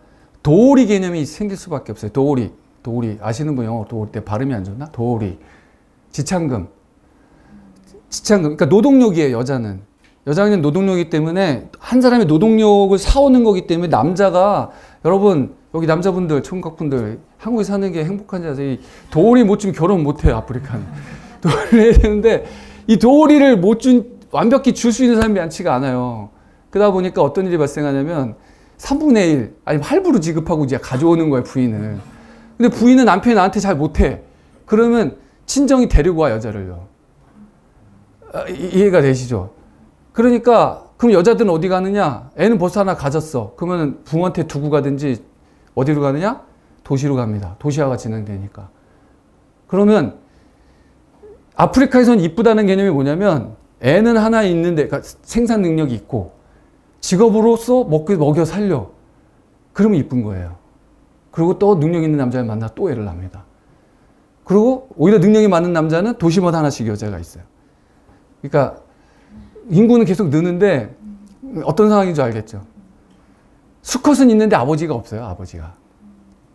도오리 개념이 생길 수밖에 없어요. 도오리 아시는 분 영어 도오리 때 발음이 안 좋나? 도오리, 지창금. 그러니까 노동력이에요. 여자는 노동력이기 때문에 한 사람의 노동력을 사오는 거기 때문에 남자가, 여러분 여기 남자분들, 총각분들 한국에 사는 게 행복한지 아세요? 도오리 못 주면 결혼 못 해요. 아프리카는. 도오리를 해야 되는데 이 도오리를 완벽히 줄 수 있는 사람이 많지가 않아요. 그러다 보니까 어떤 일이 발생하냐면 3분의 1 아니면 할부로 지급하고 이제 가져오는 거예요, 부인은. 근데 부인은 남편이 나한테 잘 못해. 그러면 친정이 데리고 와, 여자를요. 이해가 되시죠? 그러니까 그럼 여자들은 어디 가느냐? 애는 벌써 하나 가졌어. 그러면 부모한테 두고 가든지 어디로 가느냐? 도시로 갑니다. 도시화가 진행되니까. 그러면 아프리카에서는 이쁘다는 개념이 뭐냐면 애는 하나 있는데, 그러니까 생산 능력이 있고 직업으로서 먹여 살려. 그러면 이쁜 거예요. 그리고 또 능력 있는 남자를 만나 또 애를 낳습니다. 그리고 오히려 능력이 많은 남자는 도시마다 하나씩 여자가 있어요. 그러니까 인구는 계속 느는데 어떤 상황인 줄 알겠죠? 수컷은 있는데 아버지가 없어요. 아버지가.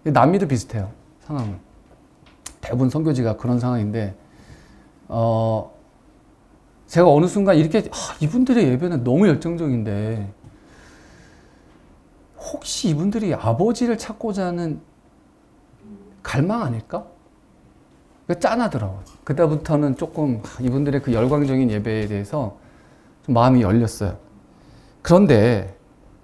남미도 비슷해요. 상황은. 대부분 선교지가 그런 상황인데 제가 어느 순간 이렇게 이분들의 예배는 너무 열정적인데 혹시 이분들이 아버지를 찾고자 하는 갈망 아닐까? 짠하더라고요. 그때부터는 조금 이분들의 그 열광적인 예배에 대해서 좀 마음이 열렸어요. 그런데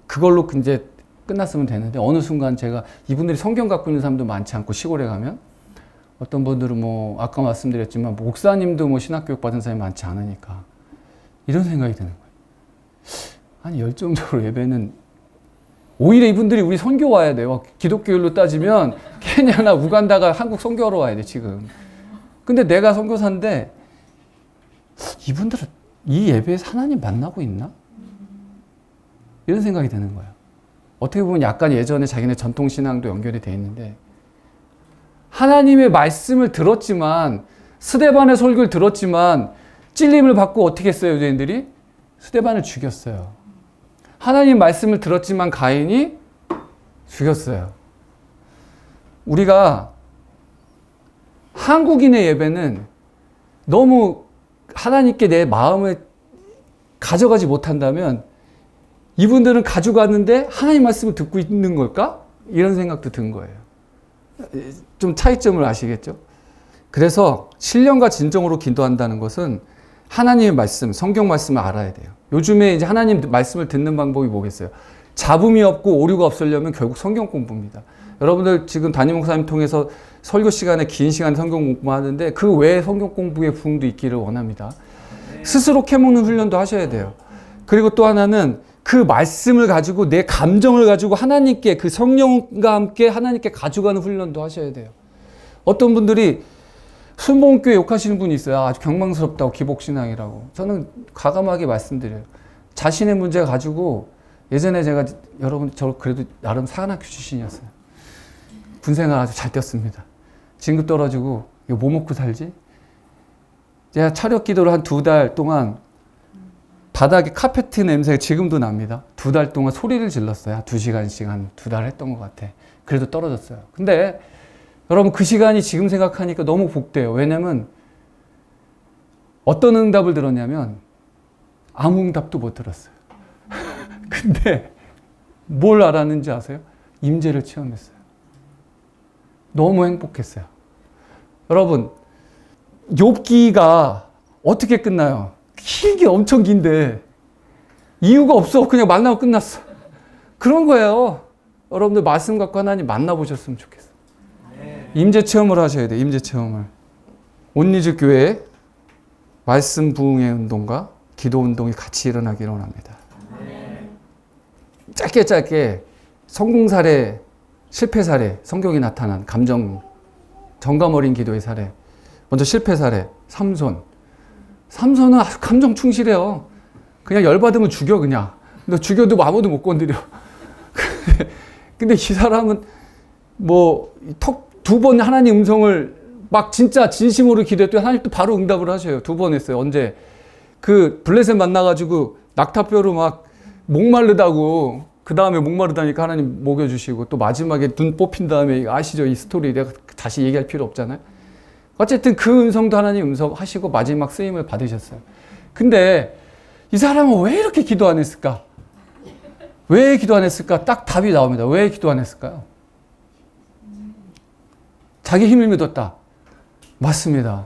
그걸로 이제 끝났으면 되는데 어느 순간 제가 이분들이 성경 갖고 있는 사람도 많지 않고 시골에 가면 어떤 분들은 아까 말씀드렸지만 목사님도 신학교육 받은 사람이 많지 않으니까 이런 생각이 드는 거예요. 아니 열정적으로 예배는 오히려 이분들이 우리 선교 와야 돼요. 기독교율로 따지면 케냐나 우간다가 한국 선교하러 와야 돼 지금. 근데 내가 선교사인데 이분들은 이 예배에서 하나님 만나고 있나? 이런 생각이 드는 거예요. 어떻게 보면 약간 예전에 자기네 전통신앙도 연결이 돼 있는데 하나님의 말씀을 들었지만 스데반의 설교를 들었지만 찔림을 받고 어떻게 했어요? 유대인들이? 스데반을 죽였어요. 하나님 말씀을 들었지만 가인이 죽였어요. 우리가 한국인의 예배는 너무 하나님께 내 마음을 가져가지 못한다면 이분들은 가져가는데 하나님 말씀을 듣고 있는 걸까? 이런 생각도 든 거예요. 좀 차이점을 아시겠죠? 그래서 신령과 진정으로 기도한다는 것은 하나님의 말씀, 성경 말씀을 알아야 돼요. 요즘에 이제 하나님 말씀을 듣는 방법이 뭐겠어요? 잡음이 없고 오류가 없으려면 결국 성경 공부입니다. 여러분들 지금 담임 목사님 통해서 설교 시간에 긴 시간 성경 공부하는데 그 외에 성경 공부의 부흥도 있기를 원합니다. 스스로 캐먹는 훈련도 하셔야 돼요. 그리고 또 하나는 그 말씀을 가지고 내 감정을 가지고 하나님께 그 성령과 함께 하나님께 가져가는 훈련도 하셔야 돼요. 어떤 분들이 순복음교회 욕하시는 분이 있어요. 아주 경망스럽다고 기복신앙이라고. 저는 과감하게 말씀드려요. 자신의 문제 가지고 예전에 제가 여러분 저 그래도 나름 사관학교 출신이었어요. 군생활 아주 잘 뛰었습니다. 진급 떨어지고 이거 뭐 먹고 살지? 제가 차력 기도를 한 2달 동안 바닥에 카페트 냄새가 지금도 납니다. 2달 동안 소리를 질렀어요. 2시간씩 한 2달 했던 것 같아. 그래도 떨어졌어요. 근데 여러분 그 시간이 지금 생각하니까 너무 복돼요. 왜냐면 어떤 응답을 들었냐면 아무 응답도 못 들었어요. 근데 뭘 알았는지 아세요? 임재를 체험했어요. 너무 행복했어요. 여러분 욥기가 어떻게 끝나요? 길게 엄청 긴데 이유가 없어. 그냥 만나고 끝났어. 그런 거예요. 여러분들 말씀 갖고 하나님 만나보셨으면 좋겠어요. 임재 체험을 하셔야 돼요. 임재 체험을. 온리즈 교회에 말씀 부흥의 운동과 기도 운동이 같이 일어나기를 원합니다. 짧게 성공 사례, 실패 사례, 성경에 나타난 감정, 정감 어린 기도의 사례. 먼저 실패 사례, 삼손. 삼손은 아주 감정 충실해요. 그냥 열받으면 죽여 그냥. 너 죽여도 아무도 못 건드려. 근데 이 사람은 뭐 두 번 하나님 음성을 막 진짜 진심으로 기도했더니 하나님 또 바로 응답을 하셔요. 2번 했어요. 언제? 그 블레셋 만나가지고 낙타뼈로 막 목마르다고 그 다음에 목마르다니까 하나님 먹여주시고 또 마지막에 눈 뽑힌 다음에 아시죠? 이 스토리 내가 다시 얘기할 필요 없잖아요. 어쨌든 그 음성도 하나님 음성 하시고 마지막 쓰임을 받으셨어요. 근데 이 사람은 왜 이렇게 기도 안 했을까? 왜 기도 안 했을까? 딱 답이 나옵니다. 왜 기도 안 했을까요? 자기 힘을 믿었다. 맞습니다.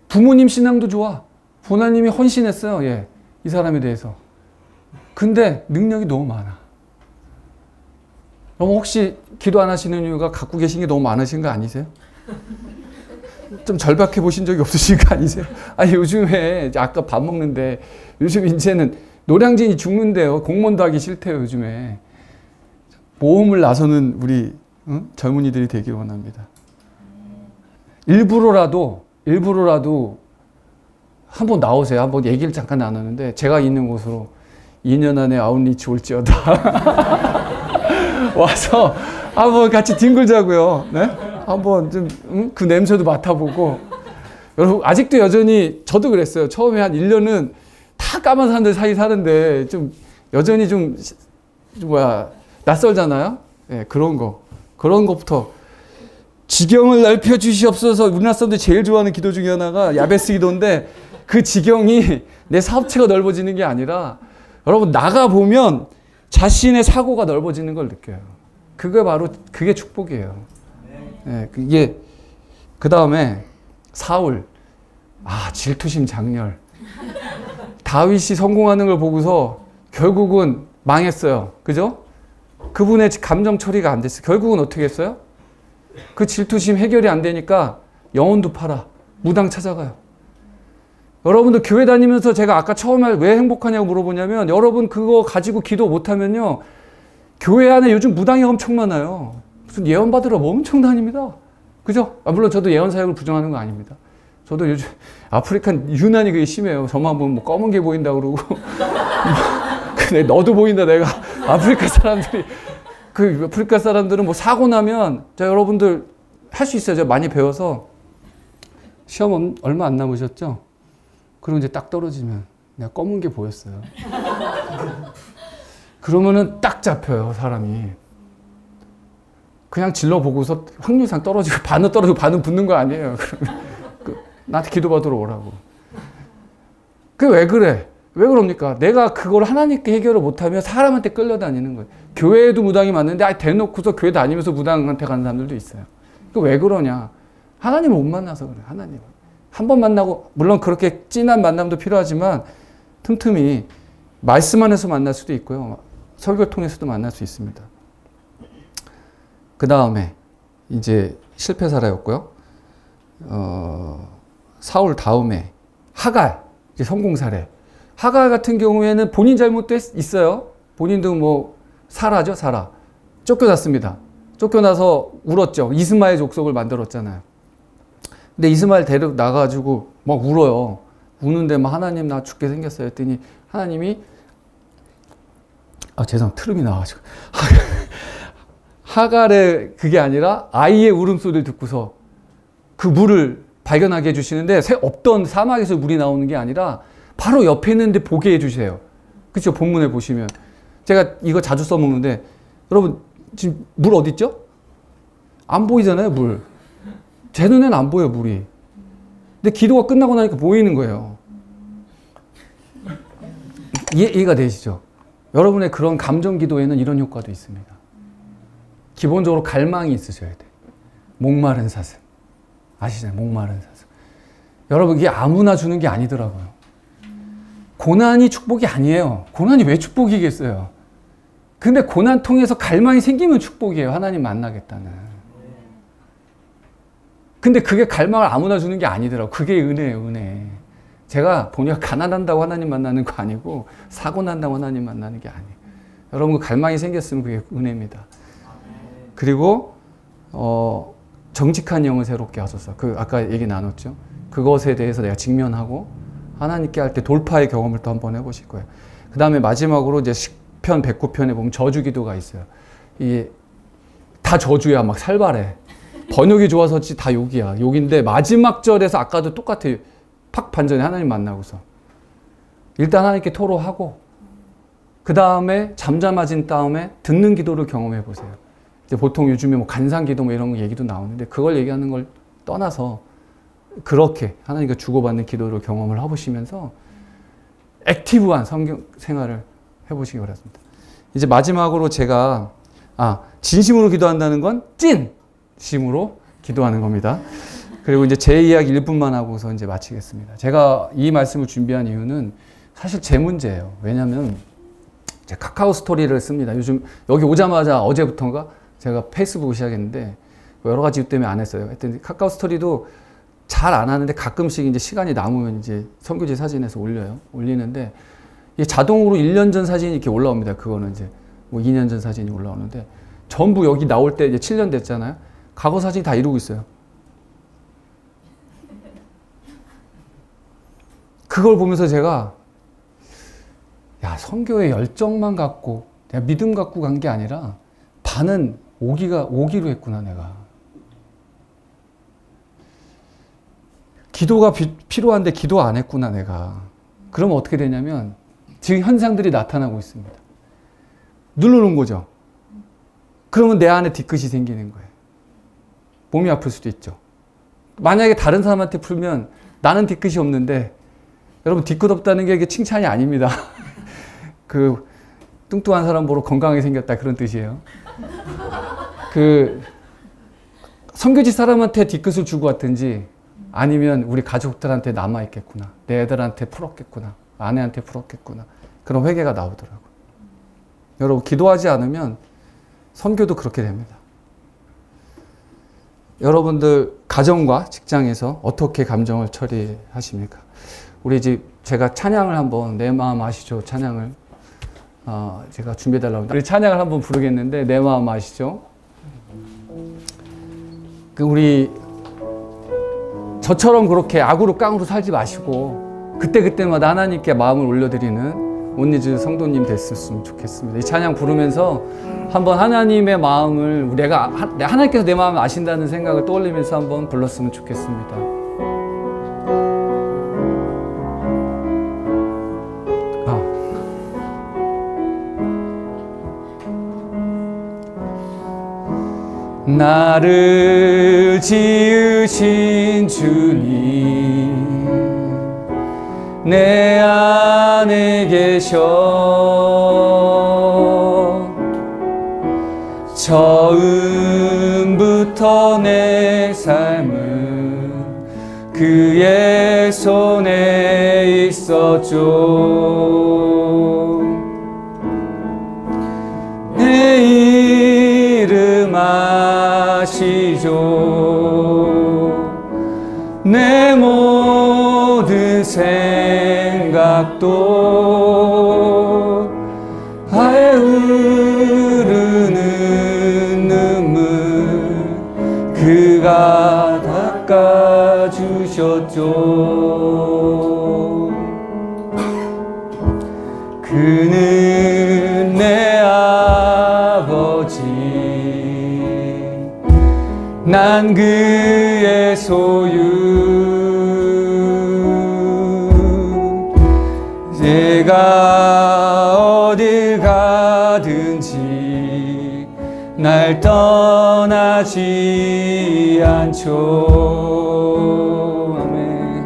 부모님 신앙도 좋아. 부모님이 헌신했어요. 예, 이 사람에 대해서. 근데 능력이 너무 많아. 여러분 혹시 기도 안 하시는 이유가 갖고 계신 게 너무 많으신 거 아니세요? 좀 절박해 보신 적이 없으신 거 아니세요? 아니 요즘에 아까 밥 먹는데 요즘 이제는 노량진이 죽는데요. 공무원도 하기 싫대요 요즘에. 모험을 나서는 우리 젊은이들이 되길 원합니다. 일부러라도 한번 나오세요. 한번 얘기를 잠깐 나누는데 제가 있는 곳으로 2년 안에 아웃리치 올지어다. 와서 한번 같이 뒹굴자고요. 네? 한번 좀 그 냄새도 맡아보고. 여러분 아직도 여전히 저도 그랬어요. 처음에 한 1년은 다 까만 사람들 사이 사는데 좀 여전히 좀 낯설잖아요. 네, 그런 것부터 지경을 넓혀 주시옵소서. 우리나라 사람들이 제일 좋아하는 기도 중에 하나가 야베스 기도인데 그 지경이 내 사업체가 넓어지는 게 아니라 여러분 나가보면 자신의 사고가 넓어지는 걸 느껴요. 그게 축복이에요. 네, 이게 그 다음에 사울. 질투심 장렬. 다윗이 성공하는 걸 보고서 결국은 망했어요. 그죠? 그분의 감정 처리가 안 됐어요. 결국은 어떻게 했어요? 그 질투심 해결이 안 되니까 영혼도 팔아. 무당 찾아가요. 여러분들 교회 다니면서 제가 아까 처음에 왜 행복하냐고 물어보냐면 여러분 그거 가지고 기도 못하면요. 교회 안에 요즘 무당이 엄청 많아요. 무슨 예언 받으러 엄청 다닙니다. 그죠? 물론 저도 예언 사역을 부정하는 거 아닙니다. 저도 요즘 아프리칸 유난히 그게 심해요. 저만 보면 뭐 검은 게 보인다 그러고. 근데 너도 보인다 내가. 아프리카 사람들은 뭐 사고 나면 자 여러분들 할 수 있어요. 제가 많이 배워서 시험 얼마 안 남으셨죠? 그리고 이제 딱 떨어지면 내가 검은 게 보였어요. 그러면은 딱 잡혀요 사람이. 그냥 질러보고서 확률상 떨어지고 반은 떨어지고 반은 붙는 거 아니에요. 나한테 기도받으러 오라고. 그게 왜 그래? 왜 그럽니까? 내가 그걸 하나님께 해결을 못하면 사람한테 끌려다니는 거예요. 교회에도 무당이 많은데 대놓고서 교회 다니면서 무당한테 가는 사람들도 있어요. 그 왜 그러냐? 하나님을 못 만나서 그래요. 하나님을. 한 번 만나고 물론 그렇게 진한 만남도 필요하지만 틈틈이 말씀 안에서 만날 수도 있고요. 설교 통해서도 만날 수 있습니다. 그 다음에 이제 실패 사례였고요. 사울 다음에 하갈, 이제 성공 사례. 하갈 같은 경우에는 본인 잘못도 있어요. 본인도 뭐 사라죠, 사라. 쫓겨났습니다. 쫓겨나서 울었죠. 이스마엘 족속을 만들었잖아요. 근데 이스마엘 데리고 나가지고 막 울어요. 우는데 막 하나님 나 죽게 생겼어요 했더니 하나님이 트름이 나와가지고 하갈의 그게 아니라 아이의 울음소리를 듣고서 그 물을 발견하게 해주시는데 없던 사막에서 물이 나오는 게 아니라 바로 옆에 있는데 보게 해주세요. 그렇죠? 본문에 보시면 제가 이거 자주 써먹는데 여러분 지금 물 어디 있죠? 안 보이잖아요. 물. 제 눈에는 안 보여요. 물이. 근데 기도가 끝나고 나니까 보이는 거예요. 이해가 되시죠? 여러분의 그런 감정 기도에는 이런 효과도 있습니다. 기본적으로 갈망이 있으셔야 돼. 목마른 사슴. 아시잖아요. 목마른 사슴. 여러분 이게 아무나 주는 게 아니더라고요. 고난이 축복이 아니에요. 고난이 왜 축복이겠어요? 근데 고난 통해서 갈망이 생기면 축복이에요. 하나님 만나겠다는. 근데 그게 갈망을 아무나 주는 게 아니더라고요. 그게 은혜예요. 은혜. 제가 보니까 가난한다고 하나님 만나는 거 아니고 사고 난다고 하나님 만나는 게 아니에요. 여러분 갈망이 생겼으면 그게 은혜입니다. 그리고 정직한 영을 새롭게 하소서. 아까 얘기 나눴죠. 그것에 대해서 내가 직면하고 하나님께 할 때 돌파의 경험을 또 한번 해보실 거예요. 그 다음에 마지막으로 이제 시편 109편에 보면 저주 기도가 있어요. 이게 다 저주야. 막 살벌해. 번역이 좋아서지 다 욕이야. 욕인데 마지막 절에서 아까도 똑같아요. 팍 반전에 하나님 만나고서 일단 하나님께 토로하고 그 다음에 잠잠해진 다음에 듣는 기도를 경험해 보세요. 이제 보통 요즘에 뭐 간상 기도 뭐 이런 얘기도 나오는데 그걸 얘기하는 걸 떠나서 그렇게 하나님과 주고받는 기도를 경험을 해보시면서 액티브한 성경 생활을 해보시기 바랍니다. 이제 마지막으로 제가 진심으로 기도한다는 건 찐심으로 기도하는 겁니다. 그리고 이제 제 이야기 1분만 하고서 이제 마치겠습니다. 제가 이 말씀을 준비한 이유는 사실 제 문제예요. 왜냐하면 제가 카카오 스토리를 씁니다. 요즘 여기 오자마자 어제부터인가 제가 페이스북을 시작했는데 여러 가지 이유 때문에 안 했어요. 하여튼 카카오 스토리도 잘 안 하는데 가끔씩 이제 시간이 남으면 이제 선교지 사진에서 올리는데 이게 자동으로 1년 전 사진이 이렇게 올라옵니다. 그거는 이제 뭐 2년 전 사진이 올라오는데 전부 여기 나올 때 이제 7년 됐잖아요. 과거 사진이 다 이루고 있어요. 그걸 보면서 제가 선교의 열정만 갖고 내가 믿음 갖고 간 게 아니라 반은 오기로 했구나 내가. 기도가 필요한데 기도 안 했구나 내가. 그러면 어떻게 되냐면 지금 현상들이 나타나고 있습니다. 누르는 거죠. 그러면 내 안에 뒤끝이 생기는 거예요. 몸이 아플 수도 있죠. 만약에 다른 사람한테 풀면 나는 뒤끝이 없는데 여러분 뒤끝 없다는 게 이게 칭찬이 아닙니다. 그 뚱뚱한 사람 보러 건강하게 생겼다 그런 뜻이에요. 선교지 사람한테 뒤끝을 주고 왔든지 아니면 우리 가족들한테 남아있겠구나. 내 애들한테 풀었겠구나. 아내한테 풀었겠구나. 그런 회개가 나오더라고요. 여러분 기도하지 않으면 선교도 그렇게 됩니다. 여러분들 가정과 직장에서 어떻게 감정을 처리하십니까? 우리 제가 찬양을 한번 내 마음 아시죠? 찬양을 제가 준비해달라고 우리 찬양을 한번 부르겠는데 내 마음 아시죠? 우리 저처럼 그렇게 악으로 깡으로 살지 마시고 그때그때마다 하나님께 마음을 올려드리는 온리즈 성도님 됐으면 좋겠습니다. 이 찬양 부르면서 한번 하나님의 마음을 하나님께서 내 마음을 아신다는 생각을 떠올리면서 한번 불렀으면 좋겠습니다. 나를 지으신 주님 내 안에 계셔 처음부터 내 삶은 그의 손에 있었죠. 내 이름 아시죠. 내 모든 생각도 아예 흐르는 눈물 그가 닦아주셨죠. 그는 내 아버지, 난 그의 소유. 내가 어딜 가든지 날 떠나지 않죠. 아멘.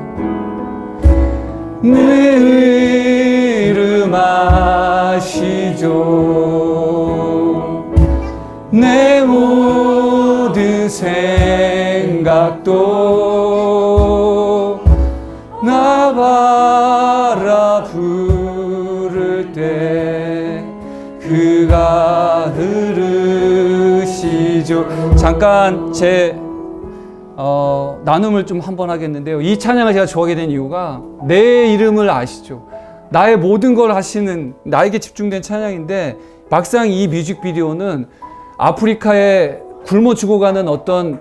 내 이름 아시죠. 내 모든 생각도 나 바라 부를 때 그가 들으시죠. 잠깐 제 나눔을 좀 한번 하겠는데요. 이 찬양을 제가 좋아하게 된 이유가 내 이름을 아시죠. 나의 모든 걸 하시는, 나에게 집중된 찬양인데, 막상 이 뮤직비디오는 아프리카에 굶어 죽어가는 어떤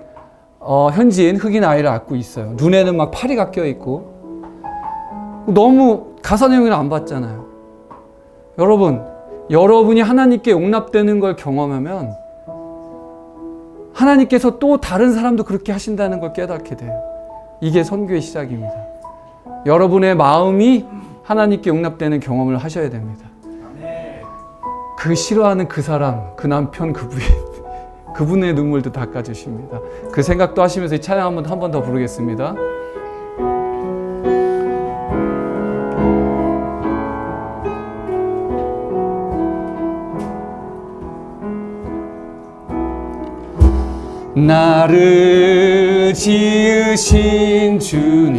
현지인 흑인 아이를 안고 있어요. 눈에는 막 파리가 껴있고 너무 가사 내용을 안 봤잖아요. 여러분, 여러분이 하나님께 용납되는 걸 경험하면 하나님께서 또 다른 사람도 그렇게 하신다는 걸 깨닫게 돼요. 이게 선교의 시작입니다. 여러분의 마음이 하나님께 용납되는 경험을 하셔야 됩니다. 그 싫어하는 그 사람, 그 남편, 그 부인, 그분의 눈물도 닦아주십니다. 그 생각도 하시면서 이 찬양 한 번 더 부르겠습니다. 나를 지으신 주님,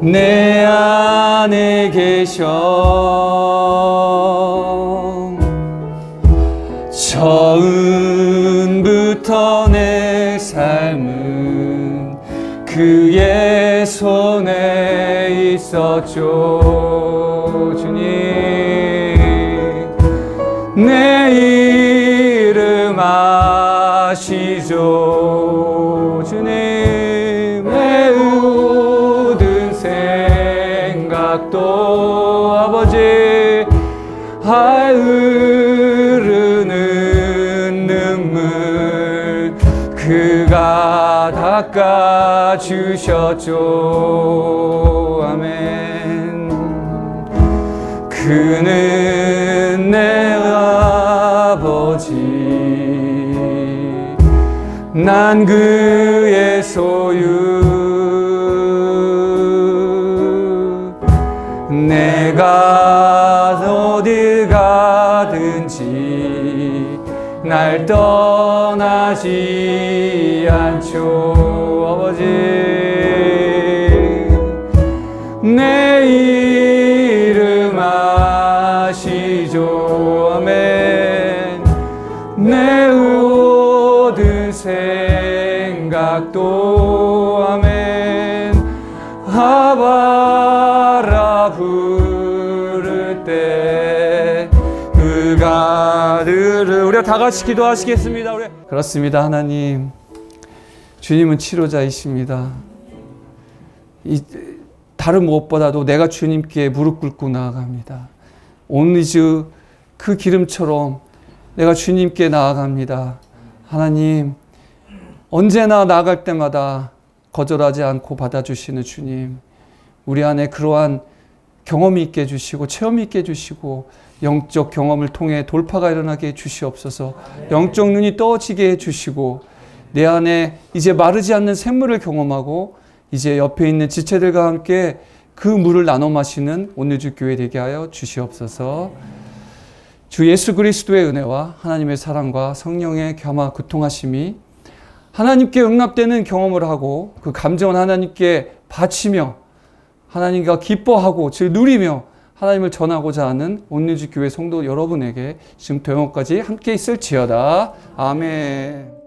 내 안에 계셔. 처음부터 내 삶은 그의 손에 있었죠. 주님, 내 이름 아시죠. 주님, 내 모든 생각도 아버지, 흐르는 눈물 그가 닦아주셨죠. 아멘. 그는 내 아버지, 난 그의 소유. 내가 어딜 가든지 날 떠나지 않죠. 아버지, 내 이름 아시죠. 아멘. 내 모든 생각도 아멘. 아바라 부를 때 그가 들을. 우리가 다 같이 기도하시겠습니다. 그렇습니다. 하나님, 주님은 치료자이십니다. 다른 무엇보다도 내가 주님께 무릎 꿇고 나아갑니다. 온리즈 그 기름처럼 내가 주님께 나아갑니다. 하나님, 언제나 나아갈 때마다 거절하지 않고 받아주시는 주님, 우리 안에 그러한 경험이 있게 해주시고 체험이 있게 해주시고 영적 경험을 통해 돌파가 일어나게 해주시옵소서. 영적 눈이 떠지게 해주시고 내 안에 이제 마르지 않는 샘물을 경험하고 이제 옆에 있는 지체들과 함께 그 물을 나눠 마시는 온리주 교회 되게 하여 주시옵소서. 주 예수 그리스도의 은혜와 하나님의 사랑과 성령의 겸하 교통하심이 하나님께 응답되는 경험을 하고 그 감정을 하나님께 바치며 하나님과 기뻐하고 즉 누리며 하나님을 전하고자 하는 온리주 교회 성도 여러분에게 지금부터 영원까지 함께 있을지어다. 아멘.